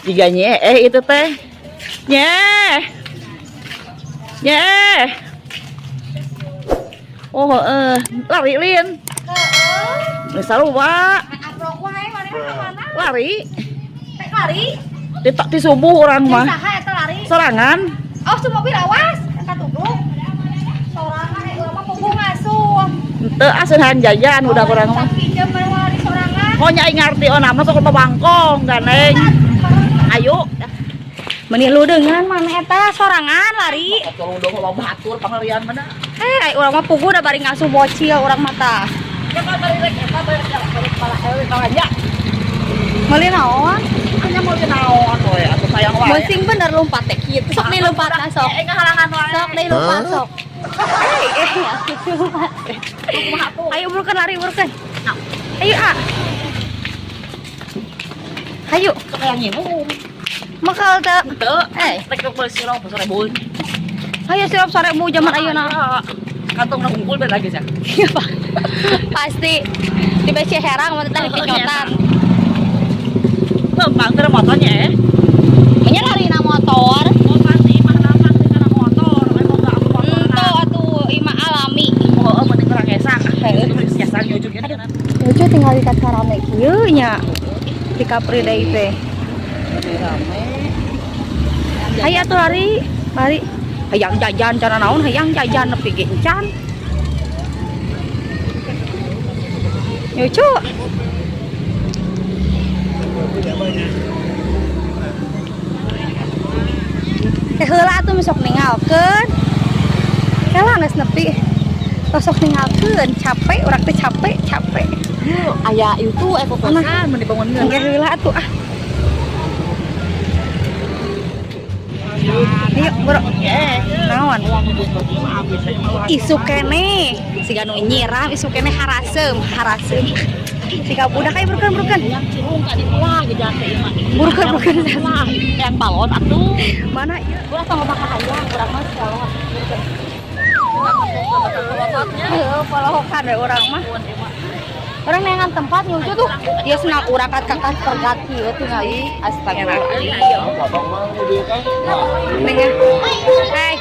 Tiganya itu teh nyeh nyeh. Oh lari lin misal wa lari di subuh orang mah serangan. Oh cuma bilawas angkat tuduk sorangan mah puguh ngasuh Teu asuhan jajan udah kurang mah. Pinjam mah sorangan. Oh nyai ngarti oh nama sok bangkong ganeng. Ayo. Meni lu dengan mana eta sorangan lari. Tolong dong lo batur pangarian mana. Urang mah puguh da bari ngasuh bocil urang mata. Ya bari rek eta bari kepala aja. Meuli naon? Hanya mau naon we atuh sayang wae. Meusing bener lompat teh kitu. Sok deui lompatna sok. Ngahalangan wae. Sok deui lompat sok. Ayo burkeun lari burkeun. Ayo ah. Ayo. Kayak nyium. Makal teh. Teu. Tek bersirong besorebun. Ayo sirup sorebu zaman ayeuna. Kantong na unggul ben lagi sih. Pasti di bece herang mah teh pinyotan. Bang teh motornya Nya lari na motor. Oh pasti mah kana motor. Emang enggak aku motor. Ento atuh ima alami. Oh mending orang esak. Itu geus nyasar nyujuknya kan. Lucu tinggal di kaca rame kieu nya. Di Capri deui teh. Rame. Hayu atuh lari. Lari. Hayang jajan cara naon hayang jajan nepi ge encan. Lucu. Heula atuh sok ningalkeun. Kela geus nepi. Sok ningalkeun, capek urang teh capek. Aya itu evakuasi mun dibangunkeun. Engke heula atuh ah. Ayo, bro. Naon? Isu kene, siga nu nyiram isu kene haraseum. Siga budak aya burkeun. Yang cirung ka diulah gejat teh mah. Burkeun. Yang balon atuh. Mana ieu? Urang tong bakal hayang, urang mah balon. Heuh, polohokan we urang mah. Orang nengan tempat nyucu tuh. Dia senang urang kakak pergat kieu tingali. Astagfirullah. Nengan. Hai.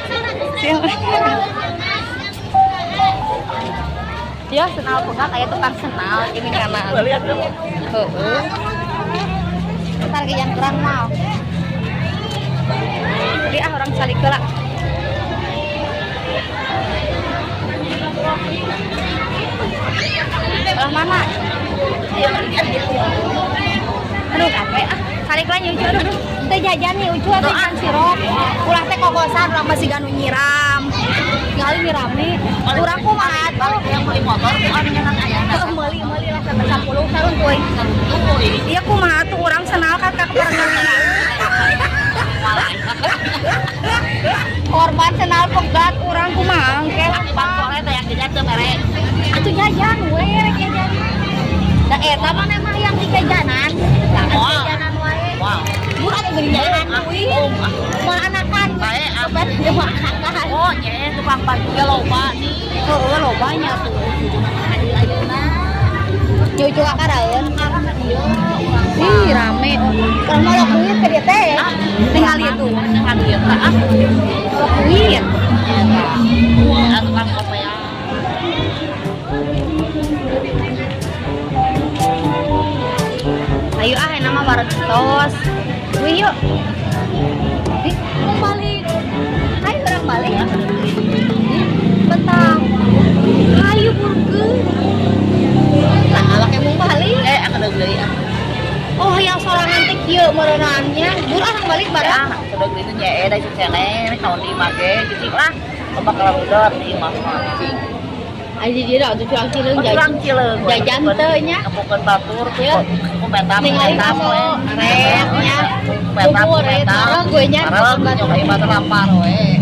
Dia senal pegat aya tukang senal ini kana. Heeh. Entar ge yang kurang mah. Jadi orang salikeula. Mana? Aduh capek ah. Salik lah nyucu aduh. Teu jajan nih ucu atuh kan sirup. Ulah teh kokosan urang masih ganu nyiram. Ngali nyirami. Urang kumaha atuh Yang beli motor bukan nyenang aya. Heeh meuli lah sampai 10 sarung tuh. Iya kumaha atuh urang senal ka keperangan. Korban senal pegat urang kumaha engke Bangkole teh yang jajan teh mere. atuh jajan we rek jajan. Da eta mah mah yang di jajanan. Jajanan wae. Wow. Bukan beli jajanan kuwi. Mah anakan Bae abad dia makan. oh nya tukang parkir loba nih. Heueuh lobanya tuh. Ayeuna Nyucu kakaraeun. Ih rame. Urang mah lokuit ke dieu teh. Tinggal itu. dengan ieu teh ah. Lokuit. Wah, tukang kopi ya. Ayo ah nama bareng tos. Wih yuk. Ih, mau balik. Ayo orang balik. Betang. Ayo burger. Nah, awak yang mau balik. Akan deui ah. Oh, yang sorangan teh kieu meureunannya. Bur orang balik bareng. Udah gitu nya da cicene kawan di make cicing lah. Bakal udah di imah cicing. Ayo dia dah tuh curang cileung Kurang cileung. jajan teh nya. Kebukeun batur Ya. kumetam Ningali kamu rednya. Bubur eta gue nya. Nyoba ieu batur lampar we.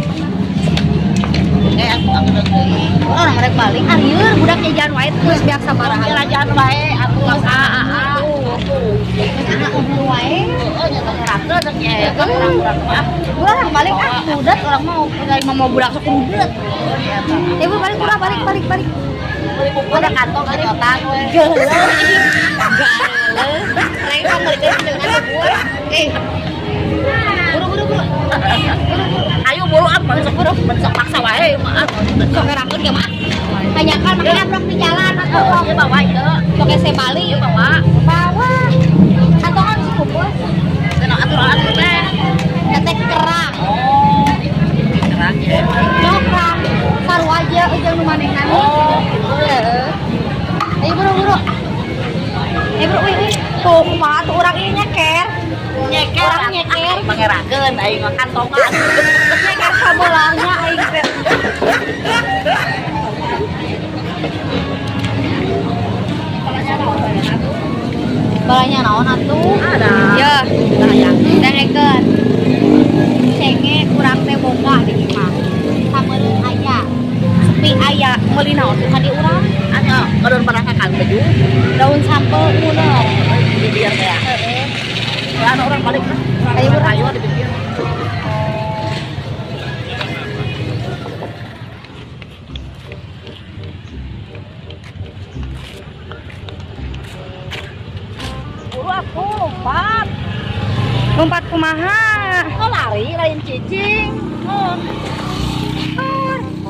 Aku deui. Orang rek balik arieur budak jajan wae geus biasa baraha. Jajan wae atuh aa. anak ngobrol wae. Oh, nyata ngerakeun ya, kan kurang-kurang mah. Udah balik udah orang mau budak sok udah. Ibu balik kurang balik. Ada kantong dari otak we. Geuleuh. Lain mau balik dengan gue. Buru. Ayo buru apa sok paksa wae maaf. Sok ngerakeun ge mah. Tanyakan makanya blok di jalan atau Ieu bawa ieu. sok ese Bali Ieu bawa. Kantongan sih bos. Cenah aturan teh. Tetek kerang. Oh. Kerang ya. Cokrak. Saru aja ujang nu manehna. Oh. Heeh. Ayo buru. Bro, wih. Tuh, kumaha tuh urang ieu nyeker. Nyeker. Orang nyeker. Pangerakeun aing mah kantongan. Nyeker sabelahnya aing teh. Balanya naon atuh? Ada. Ya, dengekeun. Cenge kurang teh boga di imah. Sabereun aya. Sepi aya, meuli naon tuh ka di urang? Anya kadon barang kakang baju. Daun sampel uleuk. Di biar teh. Heeh. Anu orang balik lah. Ayo, Bro. Ayo di pinggir. Buru aku lompat. Lompat kumaha? Kok lari lain cicing. Oh.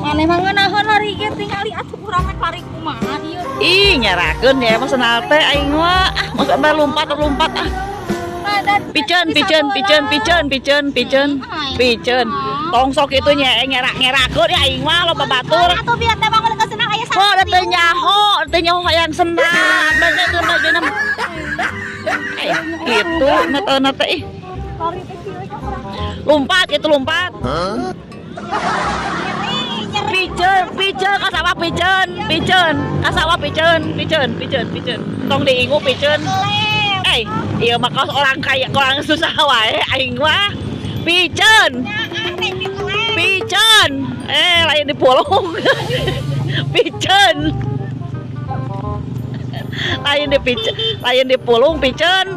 Maneh mah ngeunaheun lari ge tingali atuh urang rek lari kumaha ieu. Ih, nyerakeun ya mah senal teh aing mah. Masa mah lompat. Piceun. Tong sok itu ngerak-ngerakeun ya aing mah loba batur. Atuh biar teh bangun ke senang aya Oh, ada teu nyaho hayang senang. Bener. Gitu, ngeuna teh ih. lari kecil aja urang. Lompat. Piceun, kasawa piceun. Tong diingu piceun. Iya mah kaos orang kaya, orang susah wae aing mah. Piceun. Lain dipulung. Piceun. Lain dipulung piceun.